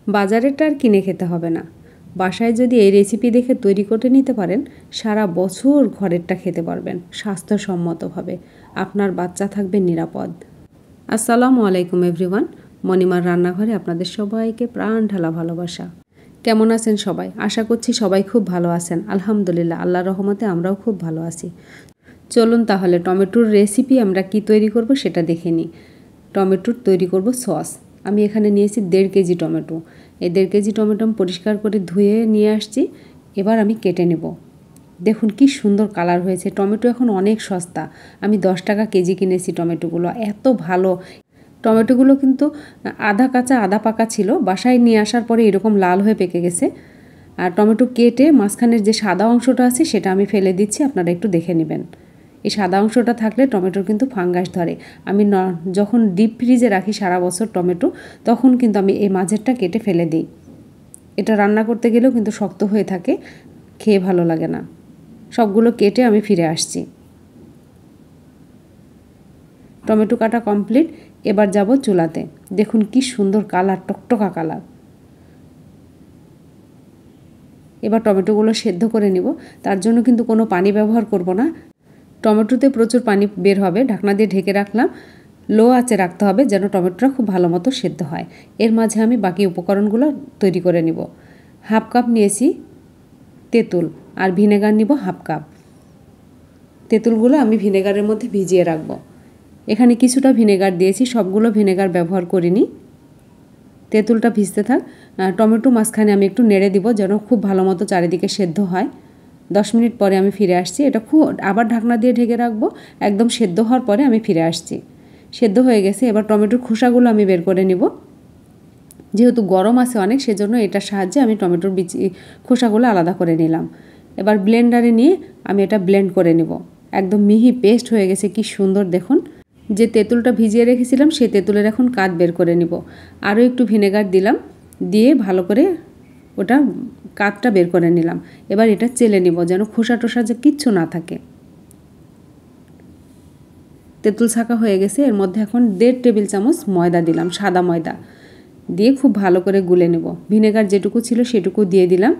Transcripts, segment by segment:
বাজারেরটা আর কিনে খেতে হবে না। বাসায় যদি এই রেসিপি দেখে তৈরি করে নিতে পারেন, সারা বছর ঘরেরটা খেতে পারবেন স্বাস্থ্যসম্মতভাবে। আপনার বাচ্চা থাকবে নিরাপদ। আসসালামু আলাইকুম এভরিওয়ান। মণিমার রান্নাঘরে আপনাদের সবাইকে প্রাণ ঢালা ভালোবাসা। কেমন আছেন সবাই? আশা করছি সবাই খুব ভালো আছেন। আলহামদুলিল্লাহ, আল্লাহর রহমতে আমরাও খুব ভালো আছি। চলুন তাহলে টমেটোর রেসিপি আমরা কি তৈরি করব সেটা দেখে নিই। টমেটোর তৈরি করব সস। আমি এখানে নিয়েছি 1.5 কেজি টমেটো। এই 1.5 কেজি টমেটো আমি পরিষ্কার করে ধুয়ে নিয়ে আসছি। এবার আমি কেটে নেব। দেখুন কি সুন্দর কালার হয়েছে। টমেটো এখন অনেক সস্তা। আমি 10 টাকা কেজি কিনেছি টমেটোগুলো। এত ভালো টমেটোগুলো, কিন্তু আধা কাঁচা আধা পাকা ছিল। বাসায় নিয়ে আসার পরে এরকম লাল হয়ে পেকে গেছে। আর টমেটো কেটে মাঝখানের যে সাদা অংশটা আছে সেটা আমি ফেলে দিচ্ছি, আপনারা একটু দেখে নেবেন। এই সাদা অংশটা থাকলে টমেটোর কিন্তু ফাঙ্গাস ধরে। আমি যখন ডিপ ফ্রিজে রাখি সারা বছর টমেটো, তখন কিন্তু আমি এই মাঝেরটা কেটে ফেলে দিই। এটা রান্না করতে গেলেও কিন্তু শক্ত হয়ে থাকে, খেয়ে ভালো লাগে না। সবগুলো কেটে আমি ফিরে আসছি। টমেটো কাটা কমপ্লিট। এবার যাব চুলাতে। দেখুন কি সুন্দর কালার, টকটকা কালার। এবার টমেটোগুলো সেদ্ধ করে নিব। তার জন্য কিন্তু কোনো পানি ব্যবহার করব না। টমেটোতে প্রচুর পানি বের হবে। ঢাকনা দিয়ে ঢেকে রাখলাম। লো আঁচে রাখতে হবে যেন টমেটোটা খুব ভালো মতো সেদ্ধ হয়। এর মাঝে আমি বাকি উপকরণগুলো তৈরি করে নিব। 1/2 কাপ নিয়েছি তেঁতুল, আর ভিনেগার নিব 1/2 কাপ। তেঁতুলগুলো আমি ভিনেগারের মধ্যে ভিজিয়ে রাখব। এখানে কিছুটা ভিনেগার দিয়েছি, সবগুলো ভিনেগার ব্যবহার করিনি। তেঁতুলটা ভিজতে থাক। টমেটো মাঝখানে আমি একটু নেড়ে দিব যেন খুব ভালো মতো চারিদিকে সেদ্ধ হয়। 10 মিনিট পরে আমি ফিরে আসছি। এটা আবার ঢাকনা দিয়ে ঢেকে রাখবো। একদম সেদ্ধ হওয়ার পরে আমি ফিরে আসছি। সেদ্ধ হয়ে গেছে। এবার টমেটোর খোসাগুলো আমি বের করে নিব। যেহেতু গরম আছে অনেক, সেজন্য এটার সাহায্যে আমি টমেটোর খোসাগুলো আলাদা করে নিলাম। এবার ব্লেন্ডারে নিয়ে আমি এটা ব্লেন্ড করে নিব। একদম মিহি পেস্ট হয়ে গেছে। কি সুন্দর দেখুন। যে তেঁতুলটা ভিজিয়ে রেখেছিলাম সেই তেঁতুলের এখন কাঠ বের করে নিব। আরও একটু ভিনেগার দিলাম, দিয়ে ভালো করে ওটা কাঠটা বের করে নিলাম। এবার এটা চেলে নিব যেন খোসা টোসা যে কিচ্ছু না থাকে। তেঁতুল ছাঁকা হয়ে গেছে। এর মধ্যে এখন 1.5 টেবিল চামচ ময়দা দিলাম, সাদা ময়দা দিয়ে খুব ভালো করে গুলে নেব। ভিনেগার যেটুকু ছিল সেটুকু দিয়ে দিলাম।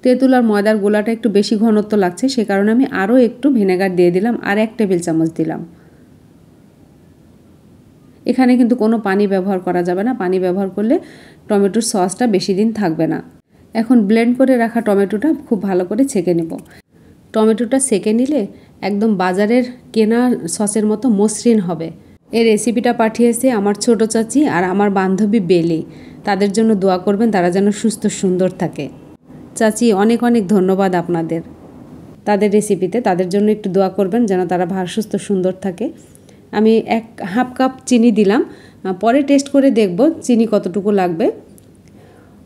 তেঁতুল আর ময়দার গোলাটা একটু বেশি ঘনত্ব লাগছে, সে কারণে আমি আরও একটু ভিনেগার দিয়ে দিলাম, আর 1 টেবিল চামচ দিলাম। এখানে কিন্তু কোনো পানি ব্যবহার করা যাবে না। পানি ব্যবহার করলে টমেটোর সসটা বেশি দিন থাকবে না। এখন ব্লেন্ড করে রাখা টমেটোটা খুব ভালো করে ছেঁকে নেব। টমেটোটা ছেঁকে নিলে একদম বাজারের কেনা সসের মতো মসৃণ হবে। এই রেসিপিটা পাঠিয়েছে আমার ছোট চাচি আর আমার বান্ধবী বেলি। তাদের জন্য দোয়া করবেন, তারা যেন সুস্থ সুন্দর থাকে। চাচি, অনেক অনেক ধন্যবাদ আপনাদের। তাদের রেসিপিতে তাদের জন্য একটু দোয়া করবেন যেন তারা সুস্থ সুন্দর থাকে। আমি 1/2 কাপ চিনি দিলাম। পরে টেস্ট করে দেখব চিনি কতটুকু লাগবে।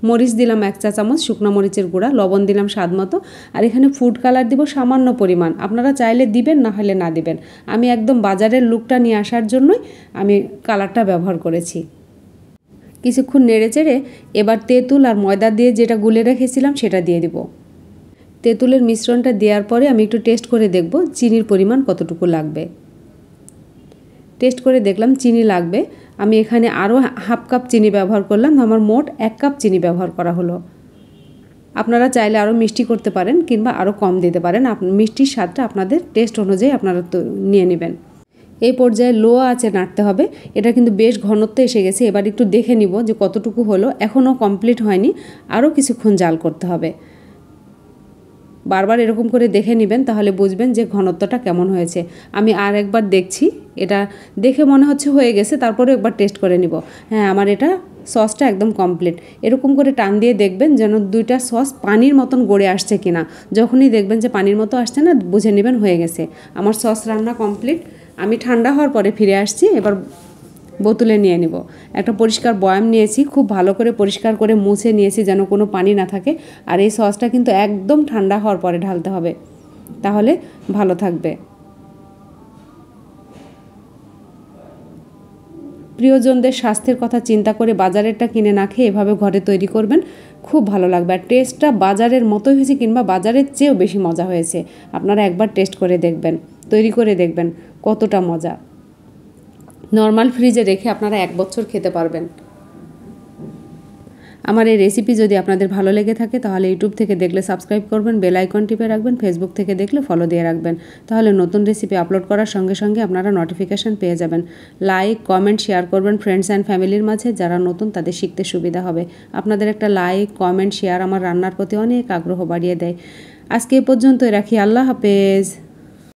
মরিচ দিলাম 1 চা চামচ, শুকনো মরিচের গুঁড়া। লবণ দিলাম স্বাদ মতো। আর এখানে ফুড কালার দিব সামান্য পরিমাণ। আপনারা চাইলে দিবেন, না হলে না দিবেন। আমি একদম বাজারের লুকটা নিয়ে আসার জন্যই আমি কালারটা ব্যবহার করেছি। কিছুক্ষণ নেড়ে চেড়ে এবার তেঁতুল আর ময়দা দিয়ে যেটা গুলে রেখেছিলাম সেটা দিয়ে দিব। তেঁতুলের মিশ্রণটা দেওয়ার পরে আমি একটু টেস্ট করে দেখব চিনির পরিমাণ কতটুকু লাগবে। টেস্ট করে দেখলাম চিনি লাগবে। আমি এখানে আরও 1/2 কাপ চিনি ব্যবহার করলাম। আমার মোট 1 কাপ চিনি ব্যবহার করা হলো। আপনারা চাইলে আরও মিষ্টি করতে পারেন কিংবা আরও কম দিতে পারেন। মিষ্টির স্বাদটা আপনাদের টেস্ট অনুযায়ী আপনারা নিয়ে নেবেন। এই পর্যায়ে লো আঁচে নাড়তে হবে। এটা কিন্তু বেশ ঘনত্ব এসে গেছে। এবার একটু দেখে নিব যে কতটুকু হলো। এখনও কমপ্লিট হয়নি, আরও কিছুক্ষণ জাল করতে হবে। বারবার এরকম করে দেখে নেবেন, তাহলে বুঝবেন যে ঘনত্বটা কেমন হয়েছে। আমি আর একবার দেখছি। এটা দেখে মনে হচ্ছে হয়ে গেছে, তারপরে একবার টেস্ট করে নিব। হ্যাঁ, আমার এটা সসটা একদম কমপ্লিট। এরকম করে টান দিয়ে দেখবেন যেন দুইটা সস পানির মতন গড়ে আসছে কিনা। যখনই দেখবেন যে পানির মতো আসছে না, বুঝে নেবেন হয়ে গেছে। আমার সস রান্না কমপ্লিট। আমি ঠান্ডা হওয়ার পরে ফিরে আসছি। এবার বোতলে নিয়ে নেব। একটা পরিষ্কার বয়াম নিয়েছি, খুব ভালো করে পরিষ্কার করে মুছে নিয়েছি যেন কোনো পানি না থাকে। আর এই সসটা কিন্তু একদম ঠান্ডা হওয়ার পরে ঢালতে হবে, তাহলে ভালো থাকবে। প্রিয়জনদের স্বাস্থ্যের কথা চিন্তা করে বাজারেরটা কিনে না খেয়ে এভাবে ঘরে তৈরি করবেন, খুব ভালো লাগবে। আর টেস্টটা বাজারের মতোই হয়েছে কিংবা বাজারের চেয়েও বেশি মজা হয়েছে। আপনারা একবার টেস্ট করে দেখবেন, তৈরি করে দেখবেন কতটা মজা। নর্মাল ফ্রিজে রেখে আপনারা 1 বছর খেতে পারবেন। আমার এই রেসিপি যদি আপনাদের ভালো লেগে থাকে তাহলে ইউটিউব থেকে দেখলে সাবস্ক্রাইব করবেন, বেল আইকন টিপে রাখবেন, ফেসবুক থেকে দেখলে ফলো দিয়ে রাখবেন। তাহলে নতুন রেসিপি আপলোড করার সঙ্গে সঙ্গে আপনারা নোটিফিকেশান পেয়ে যাবেন। লাইক, কমেন্ট, শেয়ার করবেন ফ্রেন্ডস অ্যান্ড ফ্যামিলির মাঝে, যারা নতুন তাদের শিখতে সুবিধা হবে। আপনাদের একটা লাইক, কমেন্ট, শেয়ার আমার রান্নার প্রতি অনেক আগ্রহ বাড়িয়ে দেয়। আজকে এ পর্যন্তই রাখি। আল্লাহ হাফেজ।